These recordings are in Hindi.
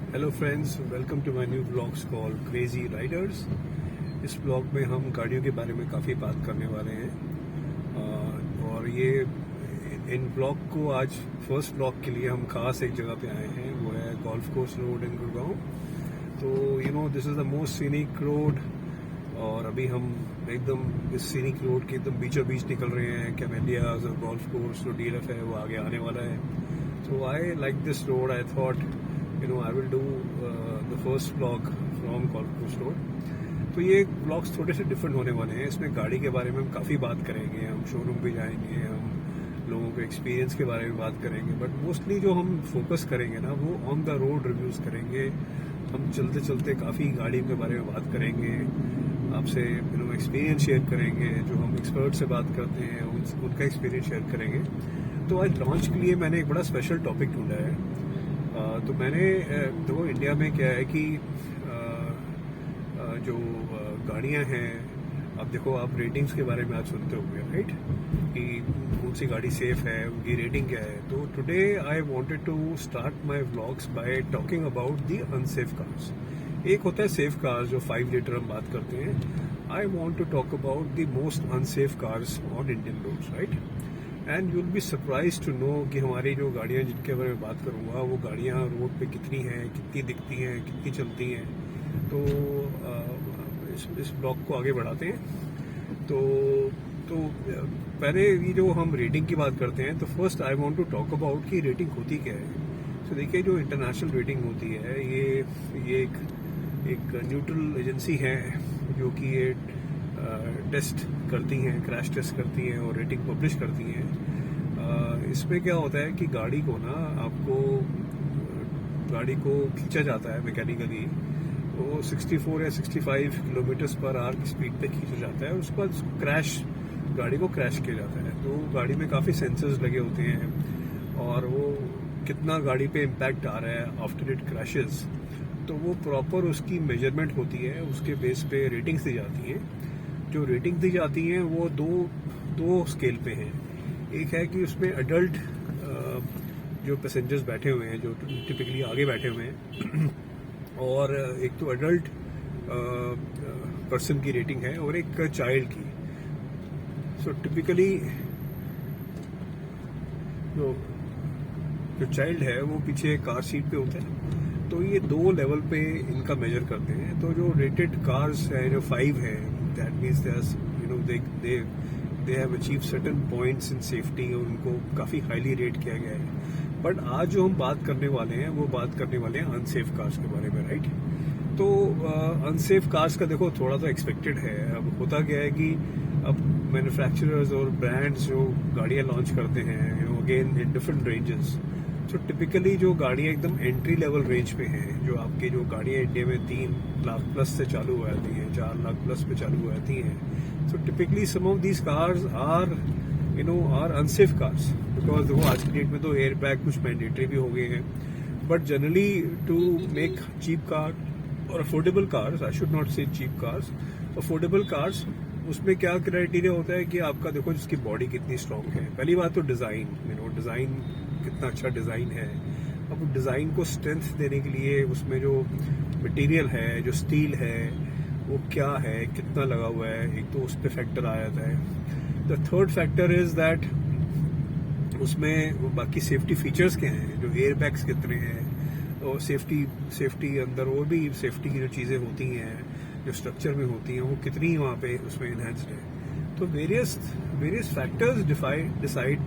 Hello friends, welcome to my new blogs call crazy riders. इस ब्लॉग में हम गाड़ियों के बारे में काफ़ी बात करने वाले हैं और ये इन ब्लॉग को आज फर्स्ट ब्लॉग के लिए हम खास एक जगह पे आए हैं, वो है गोल्फ कोर्स रोड इन गुड़गांव। तो this is the most scenic road और अभी हम एकदम इस सीनिक रोड के एकदम बीचों बीच निकल रहे हैं। कैमेलियाज और गोल्फ कोर्स जो डीएलएफ है वो आगे आने वाला है। So I like this road. I thought, I will do the first vlog from Golf Course Road. तो ये ब्लॉग्स थोड़े से डिफरेंट होने वाले हैं। इसमें गाड़ी के बारे में हम काफ़ी बात करेंगे, हम शोरूम भी जाएंगे, हम लोगों के एक्सपीरियंस के बारे में बात करेंगे, बट मोस्टली जो हम फोकस करेंगे ना वो ऑन द रोड रिव्यूज़ करेंगे। हम चलते चलते काफ़ी गाड़ी के बारे में बात करेंगे, आपसे एक्सपीरियंस शेयर करेंगे, जो हम एक्सपर्ट से बात करते हैं उनका एक्सपीरियंस शेयर करेंगे। तो आज लॉन्च के लिए मैंने एक बड़ा स्पेशल टॉपिक ढूंढा है। तो मैंने देखो इंडिया में क्या है कि जो गाड़ियां हैं, अब देखो आप रेटिंग्स के बारे में आज सुनते होंगे, राइट, कि कौन सी गाड़ी सेफ है, उनकी रेटिंग क्या है। तो today I wanted to start my vlogs by talking about the unsafe cars. एक होता है सेफ कार्स जो 5 लीटर हम बात करते हैं। I want to talk about the most unsafe cars on Indian roads, right. And you will be surprise to know कि हमारी जो गाड़ियाँ जिनके बारे में बात करूँगा वो गाड़ियाँ रोड पे कितनी हैं, कितनी दिखती हैं, कितनी चलती हैं। तो इस ब्लॉग को आगे बढ़ाते हैं। तो पहले ये जो हम रेटिंग की बात करते हैं, तो first I want to talk about कि रेटिंग होती क्या है। तो देखिए, जो इंटरनेशनल रेटिंग होती है ये एक न्यूट्रल एजेंसी है जो कि ये टेस्ट करती हैं, क्रैश टेस्ट करती हैं और रेटिंग पब्लिश करती हैं। इसमें क्या होता है कि गाड़ी को खींचा जाता है मैकेनिकली। वो 64 या 65 किलोमीटर पर आवर की स्पीड पे खींचा जाता है। उसके बाद गाड़ी को क्रैश किया जाता है। तो गाड़ी में काफ़ी सेंसर्स लगे होते हैं और वो कितना गाड़ी पे इम्पैक्ट आ रहा है आफ्टर इट क्रैशेस, तो वो प्रॉपर उसकी मेजरमेंट होती है। उसके बेस पे रेटिंग्स दी जाती हैं। जो रेटिंग दी जाती हैं वो दो स्केल पे हैं। एक है कि उसमें अडल्ट जो पैसेंजर्स बैठे हुए हैं, जो टिपिकली आगे बैठे हुए हैं, और एक तो अडल्ट पर्सन की रेटिंग है और एक चाइल्ड की। सो टिपिकली जो चाइल्ड है वो पीछे कार सीट पे होता है। तो ये 2 लेवल पे इनका मेजर करते हैं। तो जो रेटेड कार्स है, जो 5 है, that means they have achieved certain points in safety और उनको काफ़ी हाईली रेट किया गया है। बट आज जो हम बात करने वाले हैं वो बात करने वाले हैं अनसेफ कार्स के बारे में, राइट। तो अनसेफ कार्स का देखो थोड़ा सा एक्सपेक्टेड है। अब होता क्या है कि अब मैन्युफैक्चरर्स और ब्रांड्स जो गाड़ियाँ लॉन्च करते हैं, अगेन इन डिफरेंट रेंजेस। तो टिपिकली जो गाड़ियाँ एकदम एंट्री लेवल रेंज पे हैं, जो आपकी जो गाड़ियाँ इंडिया में 3 लाख प्लस से चालू हो जाती हैं, 4 लाख प्लस पे चालू हो जाती हैं। So typically some of these cars are unsafe cars, because वो आज की डेट में तो एयर बैग कुछ मैंडेटरी भी हो गए हैं। But generally to make cheap car और affordable cars, I should not say cheap cars, affordable cars, उसमें क्या क्राइटेरिया होता है कि आपका देखो जिसकी बॉडी कितनी स्ट्रांग है। पहली बात तो डिज़ाइन कितना अच्छा डिज़ाइन है। अब डिज़ाइन को स्ट्रेंथ देने के लिए उसमें जो मटेरियल है, जो स्टील है, वो क्या है, कितना लगा हुआ है, एक तो उस पर फैक्टर आ जाता है। The third factor is that उसमें बाकी सेफ्टी फीचर्स क्या हैं, जो एयर बैग्स कितने हैं, और सेफ्टी अंदर और भी सेफ्टी की जो चीज़ें होती हैं, जो स्ट्रक्चर में होती हैं, वो कितनी वहाँ पे उसमें इन्हेंस्ड है। तो various factors decide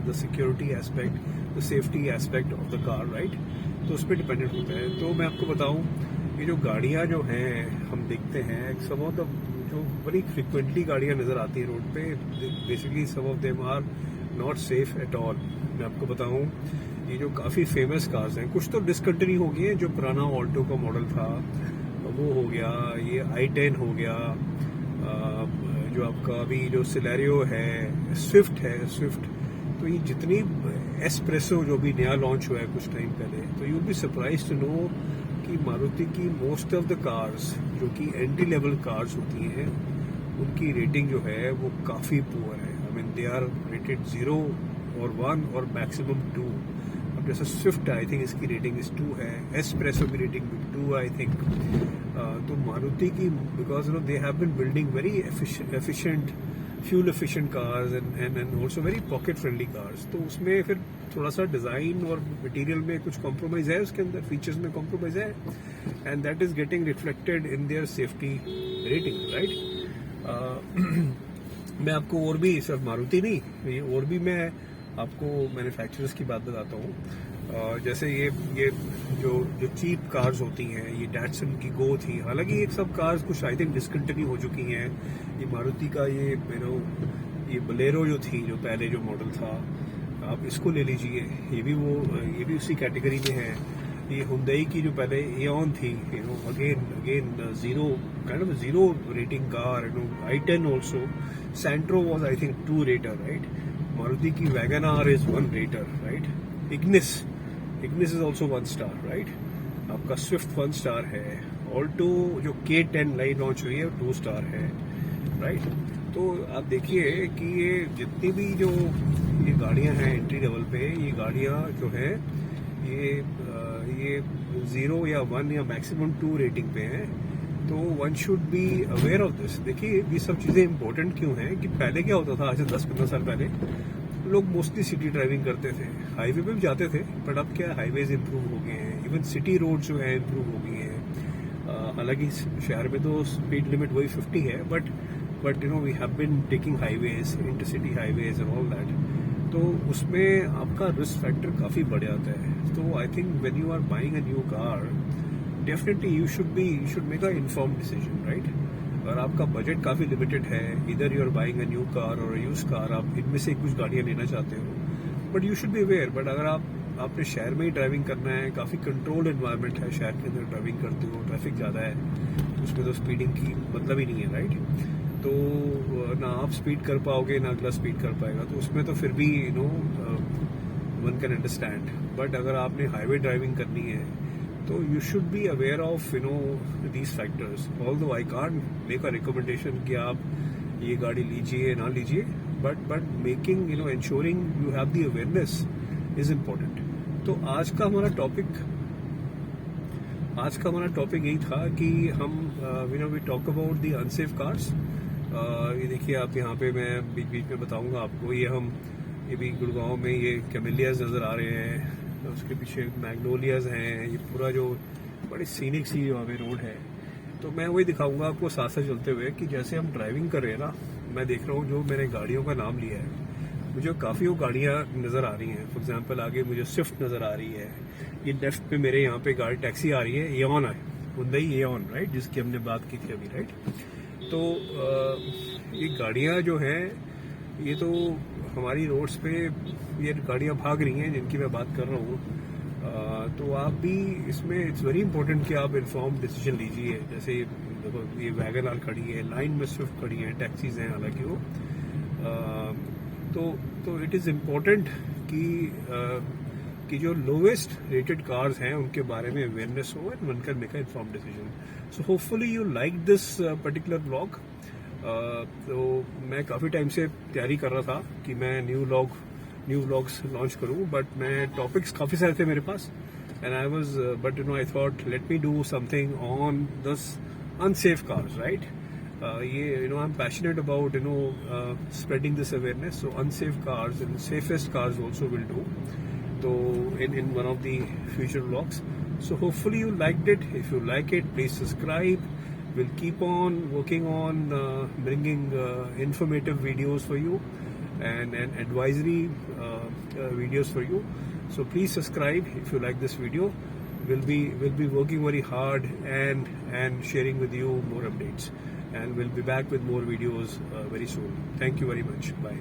the security aspect, the safety aspect of the car, right. तो उस पर डिपेंडेंट होता है। तो मैं आपको बताऊं, ये जो गाड़ियाँ जो हैं हम देखते हैं, सम ऑफ द जो बड़ी फ्रिक्वेंटली गाड़ियाँ नज़र आती हैं रोड पे, basically some of them are not safe at all. मैं आपको बताऊं, ये जो काफ़ी फेमस कार्स हैं, कुछ तो डिसकंटिन्यू हो गई हैं। जो पुराना ऑल्टो का मॉडल था वो हो गया, ये i10 हो गया, जो आपका अभी जो सिलेरियो है, स्विफ्ट। तो ये जितनी एस्प्रेसो जो भी नया लॉन्च हुआ है कुछ टाइम पहले, तो you be surprise to know कि मारुति की मोस्ट ऑफ द कार्स जो कि एंट्री लेवल कार्स होती हैं, उनकी रेटिंग जो है वो काफ़ी पुअर है। I mean they are rated 0 और 1 और मैक्सिमम 2। अब जैसे स्विफ्ट आई थिंक इसकी रेटिंग इस 2 है, एस्प्रेसो की रेटिंग 2 आई थिंक। तो मारुति की because they have been building very efficient fuel efficient cars and also very pocket friendly cars, तो उसमें फिर थोड़ा सा डिज़ाइन और मटेरियल में कुछ कॉम्प्रोमाइज है, उसके अंदर फीचर्स में कॉम्प्रोमाइज है, and that is getting reflected in their safety rating, right. मैं आपको और भी, सिर्फ मारुति नहीं, ये और भी मैं आपको मैन्युफैक्चरर्स की बात बताता हूँ। जैसे ये जो चीप कार्स होती हैं, ये डैटसन की गो थी, हालांकि ये सब कार्स कुछ आई थिंक डिसकंटिन्यू हो चुकी हैं। ये मारुति का ये बलेरो जो थी, जो पहले जो मॉडल था, आप इसको ले लीजिए, ये भी उसी कैटेगरी में है। ये हुंडई की जो पहले एऑन थी, again zero rating car, i10 also. Santro was I think 2 rater, right. Maruti की Wagon R is 1 rater, right. Ignis is also 1 star, right. आपका स्विफ्ट 1 स्टार है। ऑल्टो जो K10 लाइन लॉन्च हुई है 2 स्टार है, राइट। तो आप देखिए कि ये जितनी भी जो ये गाड़ियां हैं एंट्री लेवल पे, ये गाड़ियां जो है ये 0 या 1 या मैक्सिमम 2 रेटिंग पे हैं। तो one should be aware of this. देखिए ये सब चीज़ें इंपॉर्टेंट क्यों हैं कि पहले क्या होता था, आज से 10-15 साल पहले लोग मोस्टली सिटी ड्राइविंग करते थे, हाईवे पे भी जाते थे, बट अब क्या हाईवेज इंप्रूव हो गए हैं, इवन सिटी रोड जो है इंप्रूव हो गई हैं। हालांकि शहर में तो स्पीड लिमिट वही 50 है, but we have been taking highways, intercity highways and all that. तो उसमें आपका रिस्क फैक्टर काफ़ी बढ़ जाता है। तो I think when you are buying a new car, definitely you should make a informed decision, right. अगर आपका बजट काफ़ी लिमिटेड है, इधर you are buying a new car और यूज कार, आप इनमें से कुछ गाड़ियाँ लेना चाहते हो, but you should be aware. But अगर आपने शहर में ही ड्राइविंग करना है, काफ़ी कंट्रोल्ड एनवायरनमेंट है, शहर के अंदर ड्राइविंग करते हो, ट्रैफिक ज़्यादा है, उसमें तो स्पीडिंग की मतलब ही नहीं है, राइट। तो ना आप स्पीड कर पाओगे, ना अगला स्पीड कर पाएगा, तो उसमें तो फिर भी वन कैन अंडरस्टैंड। बट अगर आपने हाईवे ड्राइविंग करनी है, तो you should be aware of these factors. Although I can't make a recommendation कि आप ये गाड़ी लीजिए ना लीजिए, but making ensuring you have the awareness is important. तो आज का हमारा टॉपिक यही था कि हम we talk about the unsafe cars. ये देखिए आप यहाँ पे मैं बीच में बताऊंगा आपको, ये भी गुड़गांव में ये कैमेलियाज नज़र आ रहे हैं, उसके पीछे मैग्नोलियाज हैं, ये पूरा जो बड़ी सीनिक सी वहाँ पे रोड है। तो मैं वही दिखाऊंगा आपको साथ साथ चलते हुए कि जैसे हम ड्राइविंग कर रहे हैं ना, मैं देख रहा हूँ जो मैंने गाड़ियों का नाम लिया है, मुझे काफ़ी वो गाड़ियाँ नज़र आ रही हैं। फॉर एग्जांपल आगे मुझे स्विफ्ट नज़र आ रही है, ये लेफ्ट पे मेरे यहाँ पे गाड़ी टैक्सी आ रही है, एऑन है, हुंडई एऑन, राइट, जिसकी हमने बात की थी अभी, राइट। तो ये गाड़ियाँ जो हैं, ये तो हमारी रोड्स पे ये गाड़ियाँ भाग रही हैं जिनकी मैं बात कर रहा हूँ। तो आप भी इसमें इट्स वेरी इंपॉर्टेंट कि आप इन्फॉर्म्ड डिसीजन लीजिए। जैसे देखो ये वैगन आर खड़ी है, लाइन में स्विफ्ट खड़ी है, टैक्सीज हैं हालांकि वो, तो इट इज़ इम्पोर्टेंट कि जो लोवेस्ट रेटेड कार्स हैं उनके बारे में अवेयरनेस हो and one can make a informed decision. So hopefully you like this particular blog. तो मैं काफ़ी टाइम से तैयारी कर रहा था कि मैं न्यू व्लॉग्स लॉन्च करूं, बट मैं टॉपिक्स काफ़ी सारे थे मेरे पास, and I thought let me do something on this unsafe cars, right. ये I am passionate about spreading this awareness, so unsafe cars and safest cars also will do, तो in one of the future vlogs. So hopefully you liked it. If you like it, please subscribe. We'll keep on working on bringing informative videos for you and advisory videos for you. So please subscribe if you like this video. We'll be working very hard and sharing with you more updates, and we'll be back with more videos very soon. Thank you very much. Bye.